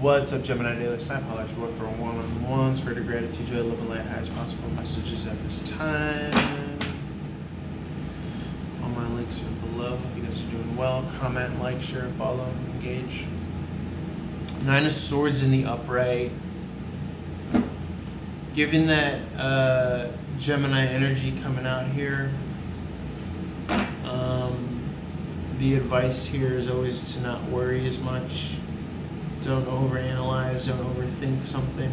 What's up, Gemini Daily Snipe? I'll let you work for one-on-one. Spirit of gratitude, joy, love, and light, highest possible messages at this time. All my links are below. Hope you guys are doing well. Comment, like, share, follow, engage. Nine of Swords in the upright. Given that Gemini energy coming out here, the advice here is always to not worry as much. Don't overanalyze, don't overthink something.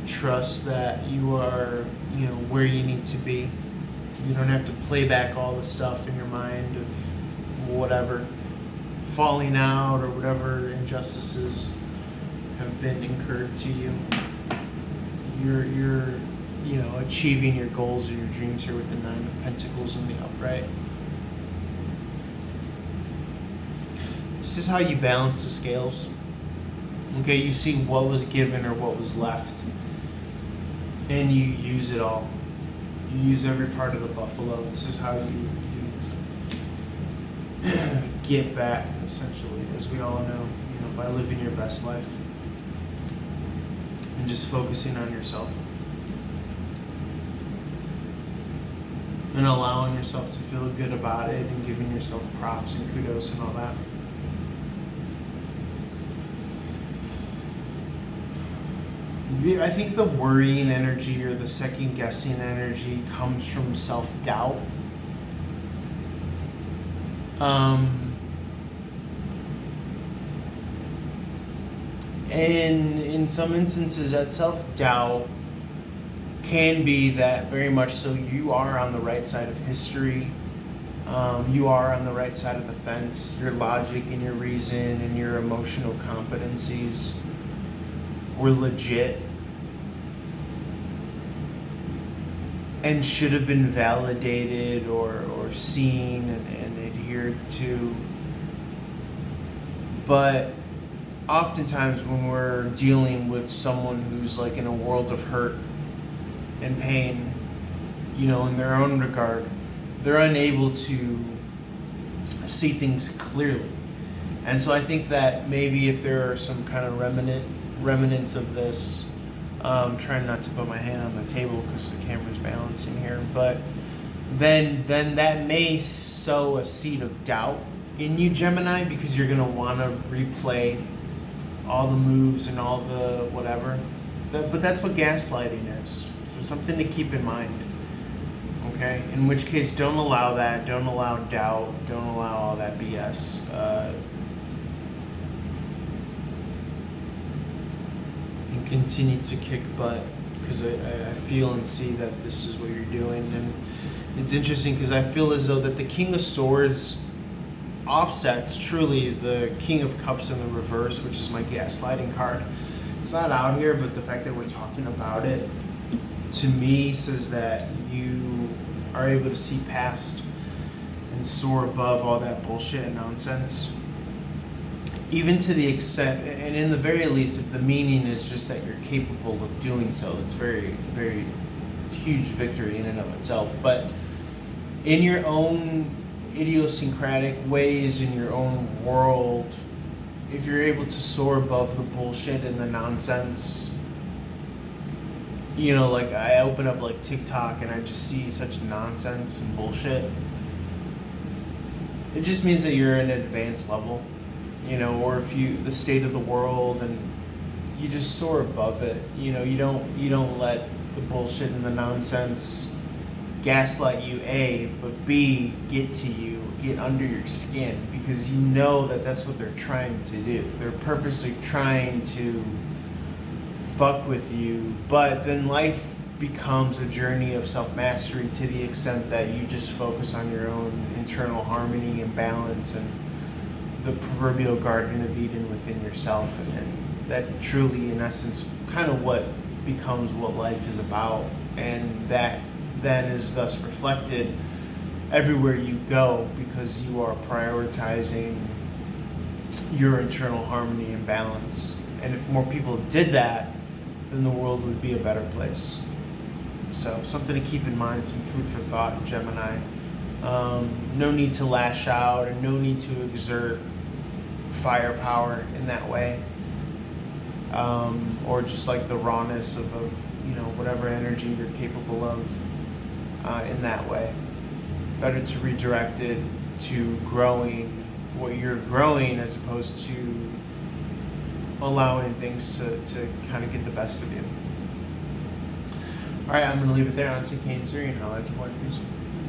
Trust that you are, where you need to be. You don't have to play back all the stuff in your mind of whatever falling out or whatever injustices have been incurred to you. You're achieving your goals or your dreams here with the Nine of Pentacles in the upright. This is how you balance the scales. Okay, you see what was given or what was left, and you use it all. You use every part of the buffalo. This is how you get back, essentially, as we all know, by living your best life and just focusing on yourself and allowing yourself to feel good about it and giving yourself props and kudos and all that. I think the worrying energy or the second-guessing energy comes from self-doubt. And in some instances, that self-doubt can be that very much so you are on the right side of history. You are on the right side of the fence. Your logic and your reason and your emotional competencies were legit and should have been validated or seen and adhered to. But oftentimes when we're dealing with someone who's like in a world of hurt and pain, in their own regard, they're unable to see things clearly. And so I think that maybe if there are some kind of remnants of this, trying not to put my hand on the table because the camera's balancing here, but then that may sow a seed of doubt in you, Gemini, because you're going to want to replay all the moves and all the whatever. But that's what gaslighting is. So something to keep in mind. Okay? In which case, don't allow that. Don't allow doubt. Don't allow all that BS. And continue to kick butt, because I feel and see that this is what you're doing. And it's interesting because I feel as though that the King of Swords offsets truly the King of Cups in the reverse, which is my gaslighting card. It's not out here, but the fact that we're talking about it, to me, says that you are able to see past and soar above all that bullshit and nonsense. Even to the extent, and in the very least, if the meaning is just that you're capable of doing so, it's very, very huge victory in and of itself. But in your own idiosyncratic ways, in your own world, if you're able to soar above the bullshit and the nonsense, like I open up like TikTok and I just see such nonsense and bullshit, it just means that you're in an advanced level, or if the state of the world, and you just soar above it. You don't let the bullshit and the nonsense gaslight you, A, but B, get to you, get under your skin, because you know that that's what they're trying to do. They're purposely trying to fuck with you, but then life becomes a journey of self-mastery to the extent that you just focus on your own internal harmony and balance and the proverbial Garden of Eden within yourself, and that truly, in essence, kind of what becomes what life is about, and that then is thus reflected everywhere you go because you are prioritizing your internal harmony and balance. And if more people did that, then the world would be a better place. So something to keep in mind, some food for thought, Gemini. No need to lash out and no need to exert firepower in that way, or just like the rawness of whatever energy you're capable of in that way. Better to redirect it to growing what you're growing as opposed to allowing things to kind of get the best of you. All right, I'm going to leave it there. On to Cancer and how I please.